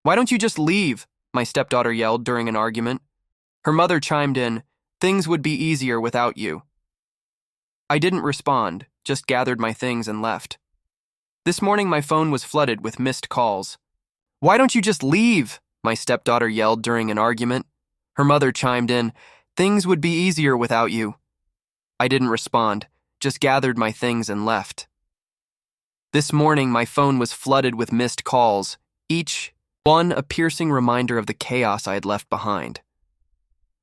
"Why don't you just leave?" my stepdaughter yelled during an argument. Her mother chimed in, "Things would be easier without you." I didn't respond, just gathered my things and left. This morning my phone was flooded with missed calls. "Why don't you just leave?" my stepdaughter yelled during an argument. Her mother chimed in, "Things would be easier without you." I didn't respond, just gathered my things and left. This morning my phone was flooded with missed calls, each one a piercing reminder of the chaos I had left behind.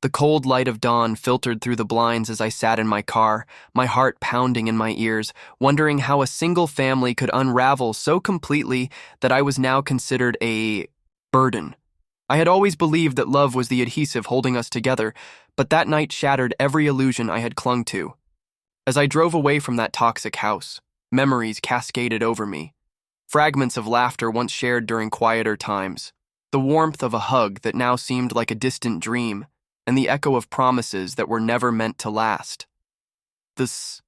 The cold light of dawn filtered through the blinds as I sat in my car, my heart pounding in my ears, wondering how a single family could unravel so completely that I was now considered a burden. I had always believed that love was the adhesive holding us together, but that night shattered every illusion I had clung to. As I drove away from that toxic house, memories cascaded over me. Fragments of laughter once shared during quieter times, the warmth of a hug that now seemed like a distant dream, and the echo of promises that were never meant to last. This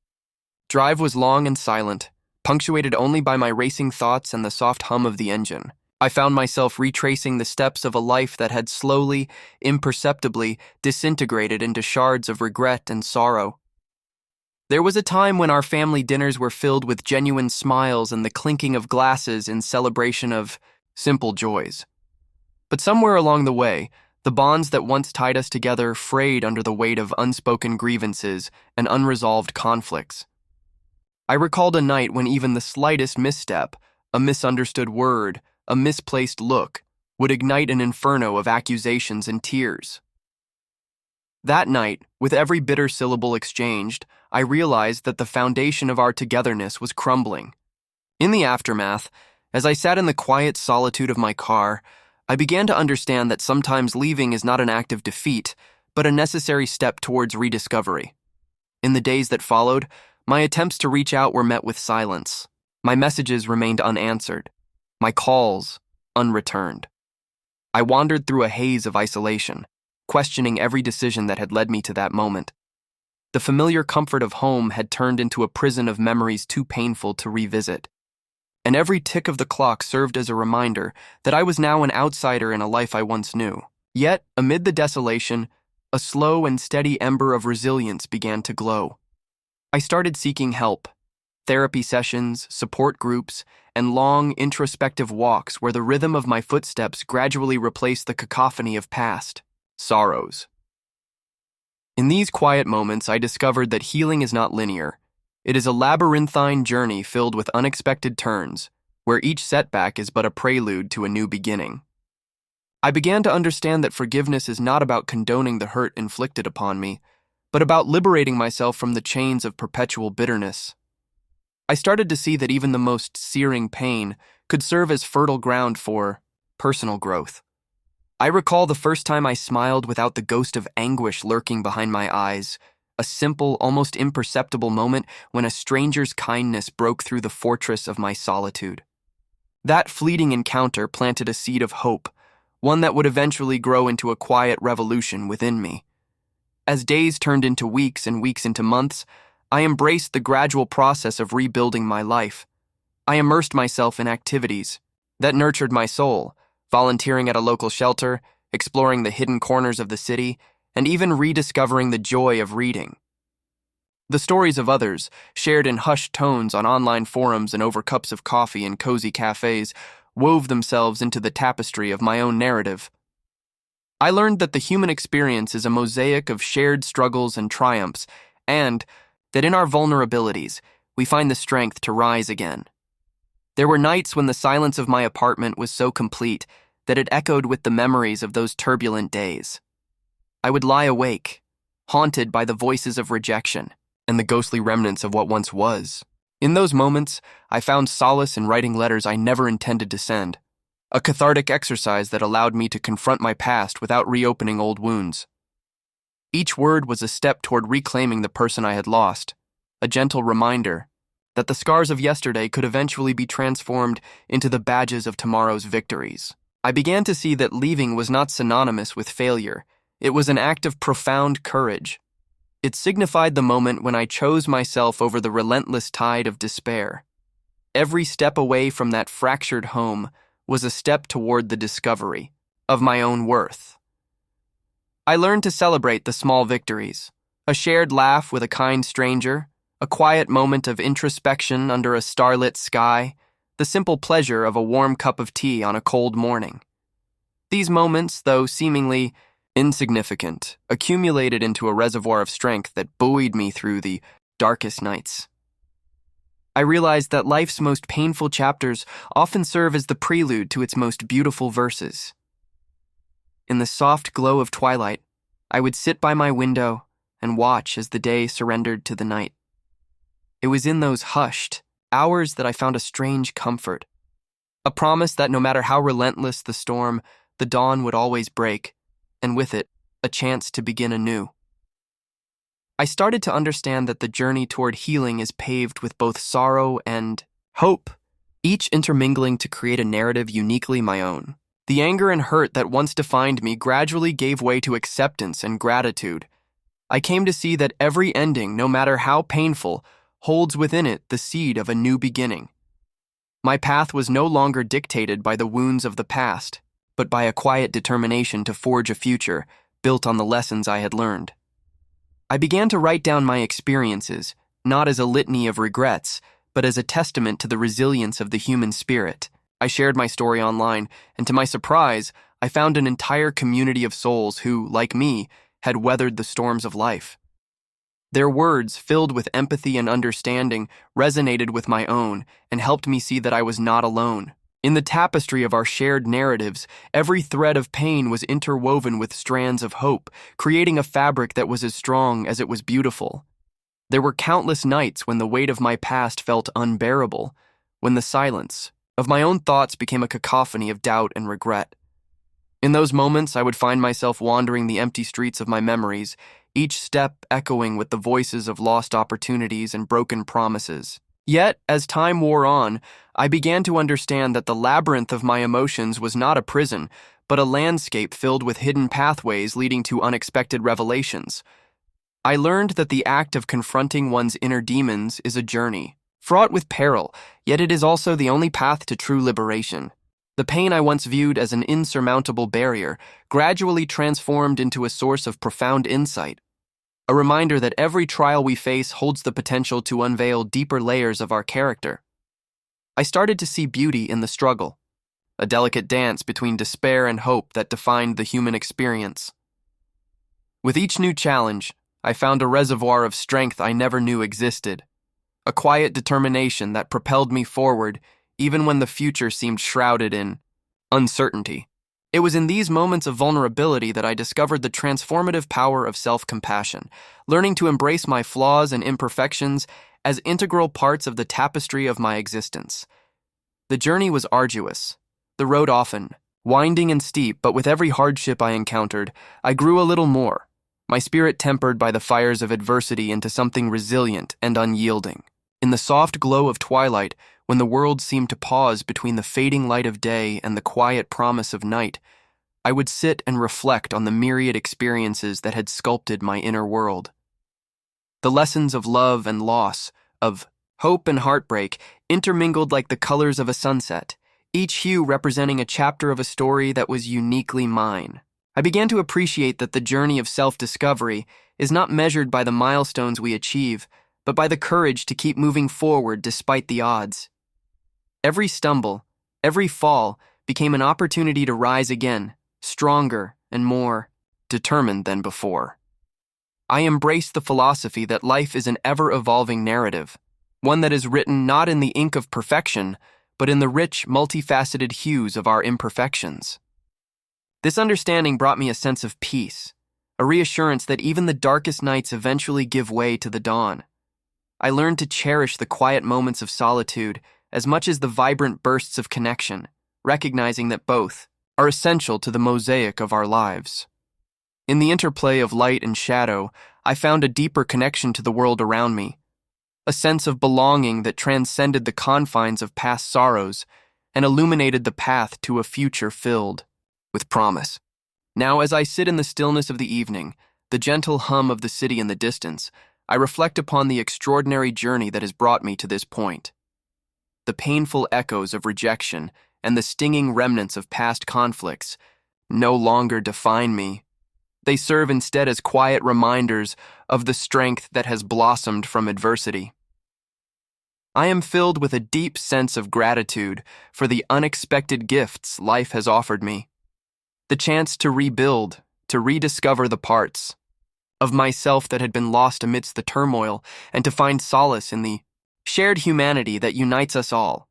drive was long and silent, punctuated only by my racing thoughts and the soft hum of the engine. I found myself retracing the steps of a life that had slowly, imperceptibly disintegrated into shards of regret and sorrow. There was a time when our family dinners were filled with genuine smiles and the clinking of glasses in celebration of simple joys. But somewhere along the way, the bonds that once tied us together frayed under the weight of unspoken grievances and unresolved conflicts. I recalled a night when even the slightest misstep, a misunderstood word, a misplaced look, would ignite an inferno of accusations and tears. That night, with every bitter syllable exchanged, I realized that the foundation of our togetherness was crumbling. In the aftermath, as I sat in the quiet solitude of my car, I began to understand that sometimes leaving is not an act of defeat, but a necessary step towards rediscovery. In the days that followed, my attempts to reach out were met with silence. My messages remained unanswered, my calls unreturned. I wandered through a haze of isolation, questioning every decision that had led me to that moment. The familiar comfort of home had turned into a prison of memories too painful to revisit. And every tick of the clock served as a reminder that I was now an outsider in a life I once knew. Yet, amid the desolation, a slow and steady ember of resilience began to glow. I started seeking help, therapy sessions, support groups, and long, introspective walks where the rhythm of my footsteps gradually replaced the cacophony of past sorrows. In these quiet moments, I discovered that healing is not linear. It is a labyrinthine journey filled with unexpected turns, where each setback is but a prelude to a new beginning. I began to understand that forgiveness is not about condoning the hurt inflicted upon me, but about liberating myself from the chains of perpetual bitterness. I started to see that even the most searing pain could serve as fertile ground for personal growth. I recall the first time I smiled without the ghost of anguish lurking behind my eyes, a simple, almost imperceptible moment when a stranger's kindness broke through the fortress of my solitude. That fleeting encounter planted a seed of hope, one that would eventually grow into a quiet revolution within me. As days turned into weeks and weeks into months, I embraced the gradual process of rebuilding my life. I immersed myself in activities that nurtured my soul, volunteering at a local shelter, exploring the hidden corners of the city, and even rediscovering the joy of reading. The stories of others, shared in hushed tones on online forums and over cups of coffee in cozy cafes, wove themselves into the tapestry of my own narrative. I learned that the human experience is a mosaic of shared struggles and triumphs, and that in our vulnerabilities, we find the strength to rise again. There were nights when the silence of my apartment was so complete that it echoed with the memories of those turbulent days. I would lie awake, haunted by the voices of rejection and the ghostly remnants of what once was. In those moments, I found solace in writing letters I never intended to send, a cathartic exercise that allowed me to confront my past without reopening old wounds. Each word was a step toward reclaiming the person I had lost, a gentle reminder that the scars of yesterday could eventually be transformed into the badges of tomorrow's victories. I began to see that leaving was not synonymous with failure. It was an act of profound courage. It signified the moment when I chose myself over the relentless tide of despair. Every step away from that fractured home was a step toward the discovery of my own worth. I learned to celebrate the small victories, a shared laugh with a kind stranger, a quiet moment of introspection under a starlit sky, the simple pleasure of a warm cup of tea on a cold morning. These moments, though seemingly insignificant, accumulated into a reservoir of strength that buoyed me through the darkest nights. I realized that life's most painful chapters often serve as the prelude to its most beautiful verses. In the soft glow of twilight, I would sit by my window and watch as the day surrendered to the night. It was in those hushed hours that I found a strange comfort, a promise that no matter how relentless the storm, the dawn would always break, and with it, a chance to begin anew. I started to understand that the journey toward healing is paved with both sorrow and hope, each intermingling to create a narrative uniquely my own. The anger and hurt that once defined me gradually gave way to acceptance and gratitude. I came to see that every ending, no matter how painful, holds within it the seed of a new beginning. My path was no longer dictated by the wounds of the past, but by a quiet determination to forge a future built on the lessons I had learned. I began to write down my experiences, not as a litany of regrets, but as a testament to the resilience of the human spirit. I shared my story online, and to my surprise, I found an entire community of souls who, like me, had weathered the storms of life. Their words, filled with empathy and understanding, resonated with my own and helped me see that I was not alone. In the tapestry of our shared narratives, every thread of pain was interwoven with strands of hope, creating a fabric that was as strong as it was beautiful. There were countless nights when the weight of my past felt unbearable, when the silence of my own thoughts became a cacophony of doubt and regret. In those moments, I would find myself wandering the empty streets of my memories, each step echoing with the voices of lost opportunities and broken promises. Yet, as time wore on, I began to understand that the labyrinth of my emotions was not a prison, but a landscape filled with hidden pathways leading to unexpected revelations. I learned that the act of confronting one's inner demons is a journey, fraught with peril, yet it is also the only path to true liberation. The pain I once viewed as an insurmountable barrier gradually transformed into a source of profound insight, a reminder that every trial we face holds the potential to unveil deeper layers of our character. I started to see beauty in the struggle, a delicate dance between despair and hope that defined the human experience. With each new challenge, I found a reservoir of strength I never knew existed, a quiet determination that propelled me forward even when the future seemed shrouded in uncertainty. It was in these moments of vulnerability that I discovered the transformative power of self-compassion, learning to embrace my flaws and imperfections as integral parts of the tapestry of my existence. The journey was arduous, the road often winding and steep, but with every hardship I encountered, I grew a little more, my spirit tempered by the fires of adversity into something resilient and unyielding. In the soft glow of twilight, when the world seemed to pause between the fading light of day and the quiet promise of night, I would sit and reflect on the myriad experiences that had sculpted my inner world. The lessons of love and loss, of hope and heartbreak, intermingled like the colors of a sunset, each hue representing a chapter of a story that was uniquely mine. I began to appreciate that the journey of self-discovery is not measured by the milestones we achieve, but by the courage to keep moving forward despite the odds. Every stumble, every fall, became an opportunity to rise again, stronger and more determined than before. I embraced the philosophy that life is an ever-evolving narrative, one that is written not in the ink of perfection, but in the rich, multifaceted hues of our imperfections. This understanding brought me a sense of peace, a reassurance that even the darkest nights eventually give way to the dawn. I learned to cherish the quiet moments of solitude as much as the vibrant bursts of connection, recognizing that both are essential to the mosaic of our lives. In the interplay of light and shadow, I found a deeper connection to the world around me, a sense of belonging that transcended the confines of past sorrows and illuminated the path to a future filled with promise. Now, as I sit in the stillness of the evening, the gentle hum of the city in the distance, I reflect upon the extraordinary journey that has brought me to this point. The painful echoes of rejection and the stinging remnants of past conflicts no longer define me. They serve instead as quiet reminders of the strength that has blossomed from adversity. I am filled with a deep sense of gratitude for the unexpected gifts life has offered me. The chance to rebuild, to rediscover the parts of myself that had been lost amidst the turmoil, and to find solace in the shared humanity that unites us all.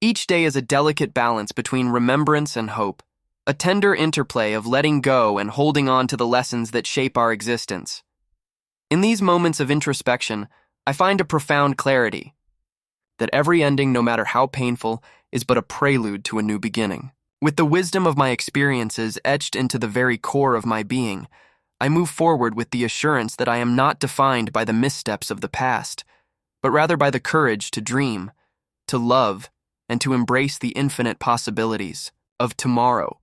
Each day is a delicate balance between remembrance and hope, a tender interplay of letting go and holding on to the lessons that shape our existence. In these moments of introspection, I find a profound clarity that every ending, no matter how painful, is but a prelude to a new beginning. With the wisdom of my experiences etched into the very core of my being, I move forward with the assurance that I am not defined by the missteps of the past, but rather by the courage to dream, to love, and to embrace the infinite possibilities of tomorrow.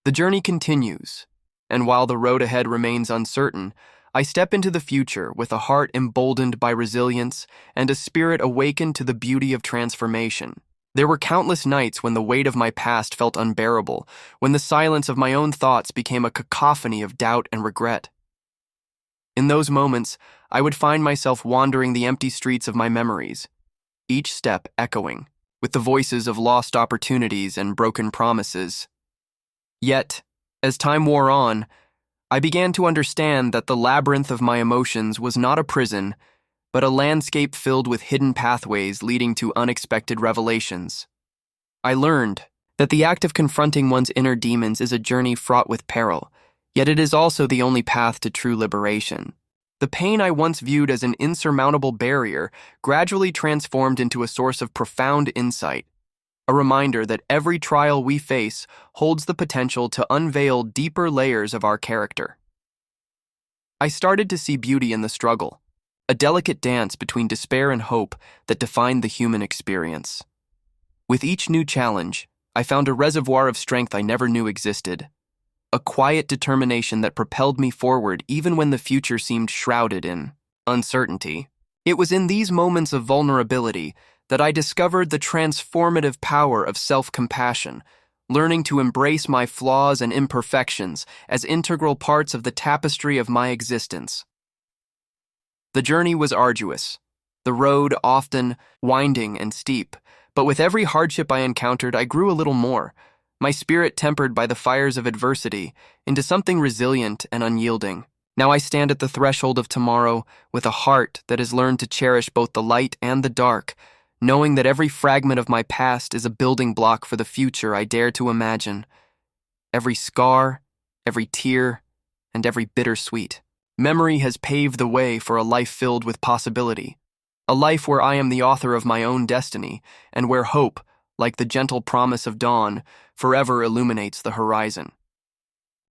The journey continues, and while the road ahead remains uncertain, I step into the future with a heart emboldened by resilience and a spirit awakened to the beauty of transformation. There were countless nights when the weight of my past felt unbearable, when the silence of my own thoughts became a cacophony of doubt and regret. In those moments, I would find myself wandering the empty streets of my memories, each step echoing with the voices of lost opportunities and broken promises. Yet, as time wore on, I began to understand that the labyrinth of my emotions was not a prison, but a landscape filled with hidden pathways leading to unexpected revelations. I learned that the act of confronting one's inner demons is a journey fraught with peril, yet it is also the only path to true liberation. The pain I once viewed as an insurmountable barrier gradually transformed into a source of profound insight, a reminder that every trial we face holds the potential to unveil deeper layers of our character. I started to see beauty in the struggle, a delicate dance between despair and hope that defined the human experience. With each new challenge, I found a reservoir of strength I never knew existed, a quiet determination that propelled me forward even when the future seemed shrouded in uncertainty. It was in these moments of vulnerability that I discovered the transformative power of self-compassion, learning to embrace my flaws and imperfections as integral parts of the tapestry of my existence. The journey was arduous, the road often winding and steep, but with every hardship I encountered, I grew a little more, my spirit tempered by the fires of adversity into something resilient and unyielding. Now I stand at the threshold of tomorrow with a heart that has learned to cherish both the light and the dark, knowing that every fragment of my past is a building block for the future I dare to imagine. Every scar, every tear, and every bittersweet memory has paved the way for a life filled with possibility, a life where I am the author of my own destiny, and where hope, like the gentle promise of dawn, forever illuminates the horizon.